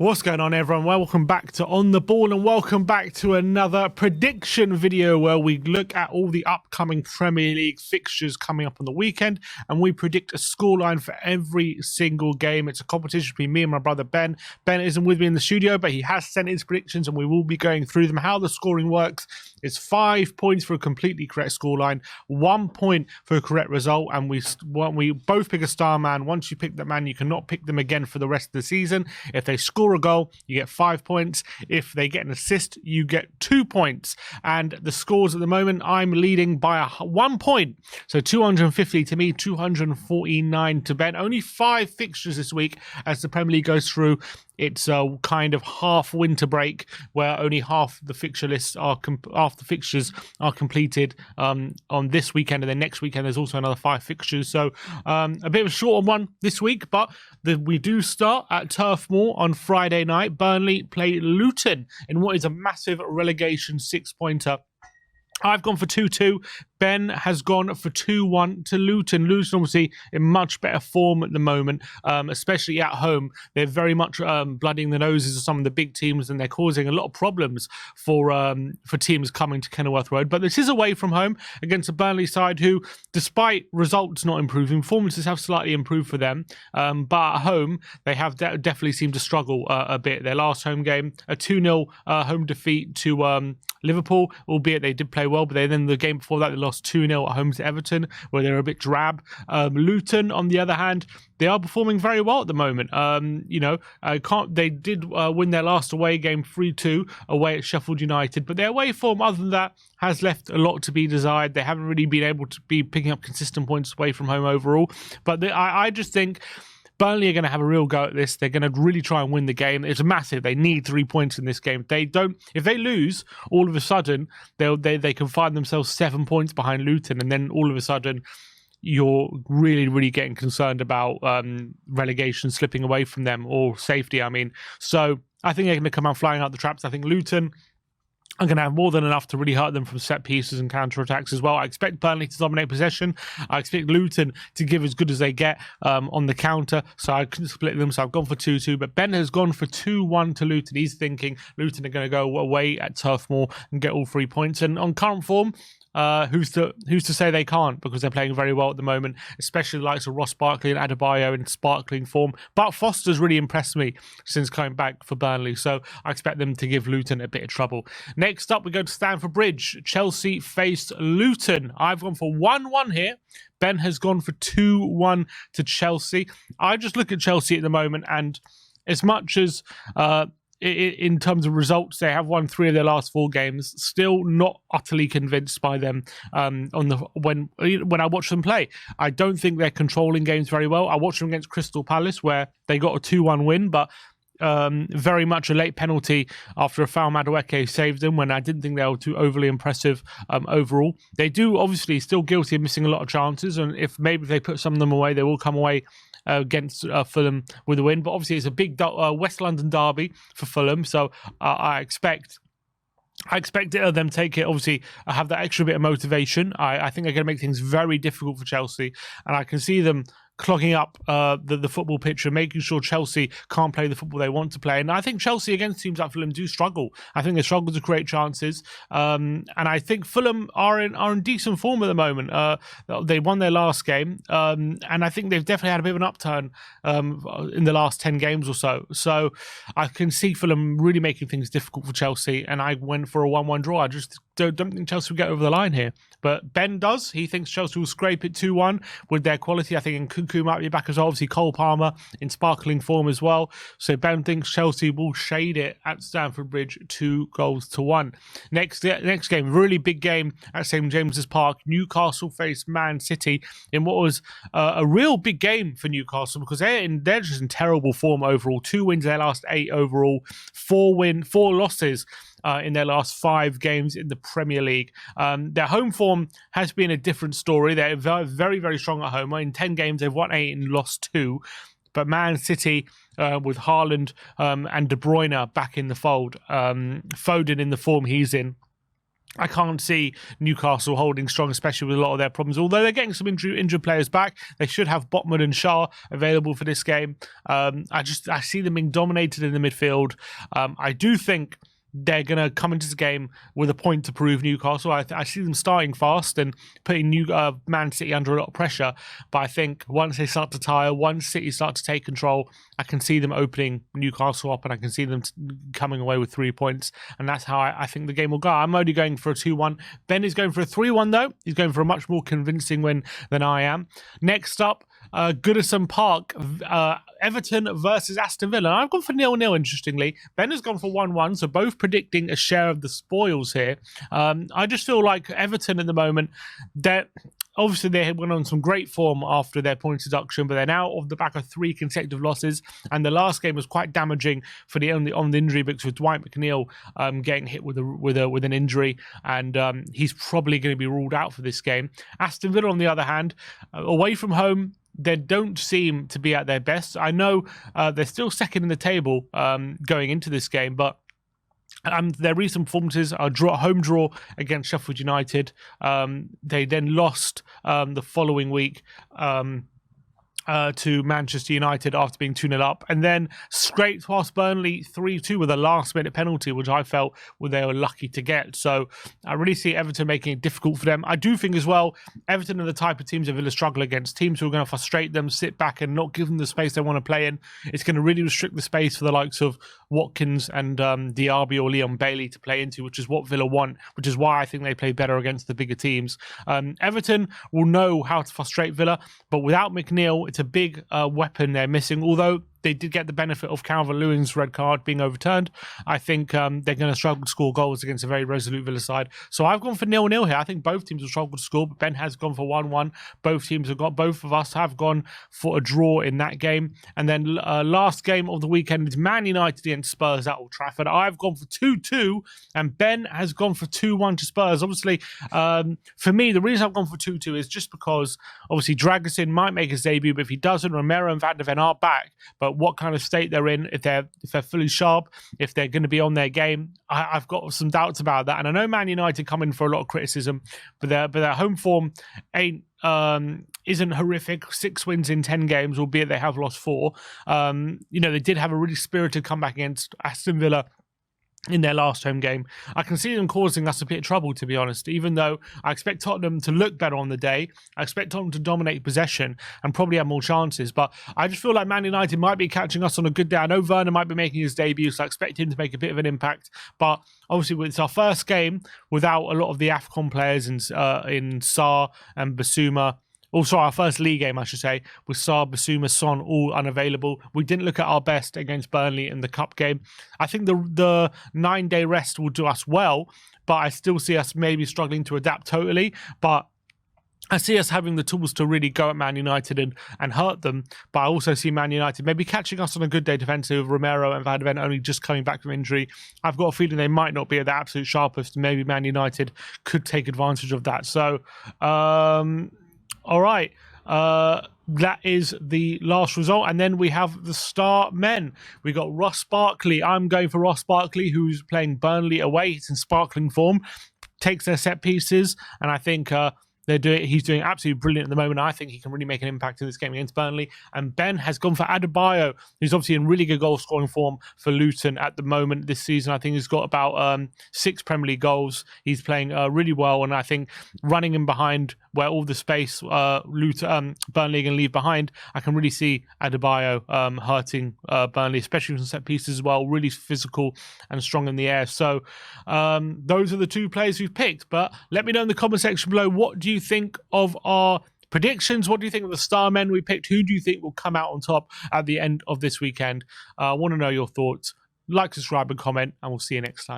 What's going on, everyone? Welcome back to On the Ball and welcome back to another prediction video where we look at all the upcoming Premier League fixtures coming up on the weekend and we predict a scoreline for every single game. It's a competition between me and my brother Ben. Ben isn't with me in the studio, but he has sent his predictions and we will be going through them. How the scoring works is 5 points for a completely correct scoreline, 1 point for a correct result, and we both pick a star man. Once you pick that man, you cannot pick them again for the rest of the season. If they score a goal, you get 5 points. If they get an assist, you get 2 points. And the scores at the moment, I'm leading by 1 point. So 250 to me, 249 to Ben. Only 5 fixtures this week as the Premier League goes through. It's a kind of half winter break where only half the fixture lists are fixtures are completed on this weekend, and then next weekend there's also another 5 fixtures. So a bit of a shorter one this week, but we do start at Turf Moor on Friday night. Burnley play Luton in what is a massive relegation 6-pointer. I've gone for 2-2. Ben has gone for 2-1 to Luton. Luton obviously in much better form at the moment, especially at home. They're very much blooding the noses of some of the big teams, and they're causing a lot of problems for teams coming to Kenilworth Road. But this is away from home against a Burnley side who, despite results not improving, performances have slightly improved for them. But at home, they have definitely seemed to struggle a bit. Their last home game, a 2-0 home defeat to Liverpool, albeit they did play well, but then the game before that they lost 2-0 at home to Everton, where they're a bit drab. Luton, on the other hand, they are performing very well at the moment. They did win their last away game 3-2 away at Sheffield United, but their away form, other than that, has left a lot to be desired. They haven't really been able to be picking up consistent points away from home overall. But I just think Burnley are going to have a real go at this. They're going to really try and win the game. It's massive. They need 3 points in this game. If they lose, all of a sudden they can find themselves 7 points behind Luton, and then all of a sudden you're really, really getting concerned about relegation slipping away from them, or safety, I mean. So I think they're going to come out flying out the traps. I think Luton are going to have more than enough to really hurt them from set pieces and counter-attacks as well. I expect Burnley to dominate possession. I expect Luton to give as good as they get on the counter. So I couldn't split them. So I've gone for 2-2. But Ben has gone for 2-1 to Luton. He's thinking Luton are going to go away at Turf Moor and get all 3 points. And on current form, who's to say they can't, because they're playing very well at the moment, especially the likes of Ross Barkley and Adebayo in sparkling form. But Foster's really impressed me since coming back for Burnley, so I expect them to give Luton a bit of trouble. Next up, we go to Stamford Bridge. Chelsea faced Luton. I've gone for 1-1 here. Ben has gone for 2-1 to Chelsea. I just look at Chelsea at the moment, and as much as in terms of results, they have won 3 of their last 4 games. Still not utterly convinced by them when I watch them play. I don't think they're controlling games very well. I watched them against Crystal Palace, where they got a 2-1 win, but very much a late penalty after a foul Madueke saved them, when I didn't think they were too overly impressive overall. They do obviously still guilty of missing a lot of chances, and if they put some of them away, they will come away against Fulham with a win. But obviously it's a big West London derby for Fulham, so I expect them take it. Obviously, I have that extra bit of motivation. I think they're going to make things very difficult for Chelsea, and I can see them clogging up the football pitch and making sure Chelsea can't play the football they want to play. And I think Chelsea against teams like Fulham do struggle. I think they struggle to create chances. And I think Fulham are in decent form at the moment. They won their last game. And I think they've definitely had a bit of an upturn in the last 10 games or so. So I can see Fulham really making things difficult for Chelsea. And I went for a 1-1 draw. I just don't think Chelsea will get over the line here. But Ben does. He thinks Chelsea will scrape it 2-1 with their quality. I think Nkunku might be back as well. Obviously, Cole Palmer in sparkling form as well. So Ben thinks Chelsea will shade it at Stamford Bridge 2-1. Next game, really big game at St James's Park. Newcastle faced Man City in what was a real big game for Newcastle, because they're just in terrible form overall. 2 wins in their last 8 overall. 4 losses in their last 5 games in the Premier League. Their home form has been a different story. They're very, very strong at home. In 10 games, they've won 8 and lost 2. But Man City, with Haaland and De Bruyne back in the fold, Foden in the form he's in, I can't see Newcastle holding strong, especially with a lot of their problems. Although they're getting some injured players back, they should have Botman and Shah available for this game. I see them being dominated in the midfield. I do think they're going to come into this game with a point to prove Newcastle. I see them starting fast and putting Man City under a lot of pressure. But I think once they start to tire, once City start to take control, I can see them opening Newcastle up and I can see them coming away with 3 points. And that's how I think the game will go. I'm only going for a 2-1. Ben is going for a 3-1 though. He's going for a much more convincing win than I am. Next up, Goodison Park, Everton versus Aston Villa. I've gone for 0-0, interestingly. Ben has gone for 1-1, so both predicting a share of the spoils here. I just feel like Everton at the moment, obviously they went on some great form after their point deduction, but they're now off the back of 3 consecutive losses, and the last game was quite damaging for on the injury books with Dwight McNeil getting hit with an injury, and he's probably going to be ruled out for this game. Aston Villa, on the other hand, away from home, they don't seem to be at their best. I know they're still second in the table going into this game, but their recent performances are home draw against Sheffield United. They then lost the following week to Manchester United after being 2-0 up, and then scraped past Burnley 3-2 with a last-minute penalty, which I felt they were lucky to get. So I really see Everton making it difficult for them. I do think as well, Everton are the type of teams that Villa struggle against. Teams who are going to frustrate them, sit back and not give them the space they want to play in. It's going to really restrict the space for the likes of Watkins and Diaby or Leon Bailey to play into, which is what Villa want, which is why I think they play better against the bigger teams. Everton will know how to frustrate Villa, but without McNeil, it's a big weapon they're missing. Although they did get the benefit of Calvert-Lewin's red card being overturned, I think they're going to struggle to score goals against a very resolute Villa side. So I've gone for 0-0 here. I think both teams will struggle to score, but Ben has gone for 1-1. Both of us have gone for a draw in that game. And then last game of the weekend is Man United against Spurs at Old Trafford. I've gone for 2-2, and Ben has gone for 2-1 to Spurs. Obviously, for me, the reason I've gone for 2-2 is just because obviously Dragusin might make his debut, but if he doesn't, Romero and Van de Ven are back. But what kind of state they're in, if they're fully sharp, if they're going to be on their game, I've got some doubts about that. And I know Man United come in for a lot of criticism, but their home form isn't horrific. 6 wins in 10 games, albeit they have lost 4. They did have a really spirited comeback against Aston Villa in their last home game. I can see them causing us a bit of trouble, to be honest, even though I expect Tottenham to look better on the day. I expect Tottenham to dominate possession and probably have more chances, but I just feel like Man United might be catching us on a good day. I know Werner might be making his debut, so I expect him to make a bit of an impact, but obviously it's our first game without a lot of the AFCON players in Sarr and Basuma. Also, our first league game, I should say, with Sarr, Basuma, Son all unavailable. We didn't look at our best against Burnley in the cup game. I think the 9-day rest will do us well, but I still see us maybe struggling to adapt totally. But I see us having the tools to really go at Man United and hurt them, but I also see Man United maybe catching us on a good day defensive, Romero and Van de Ven only just coming back from injury. I've got a feeling they might not be at the absolute sharpest, and maybe Man United could take advantage of that. So, all right, that is the last result. And then we have the star men. We got Ross Barkley. I'm going for Ross Barkley, who's playing Burnley away. He's in sparkling form, takes their set pieces, and I think he's doing absolutely brilliant at the moment. I think he can really make an impact in this game against Burnley. And Ben has gone for Adebayo, who's obviously in really good goal-scoring form for Luton at the moment this season. I think he's got about 6 Premier League goals. He's playing really well, and I think running in behind where all the space Burnley are going to leave behind, I can really see Adebayo hurting Burnley, especially from set pieces as well. Really physical and strong in the air. So those are the 2 players we've picked. But let me know in the comment section below, what do you think of our predictions? What do you think of the star men we picked? Who do you think will come out on top at the end of this weekend? I want to know your thoughts. Like, subscribe, and comment, and we'll see you next time.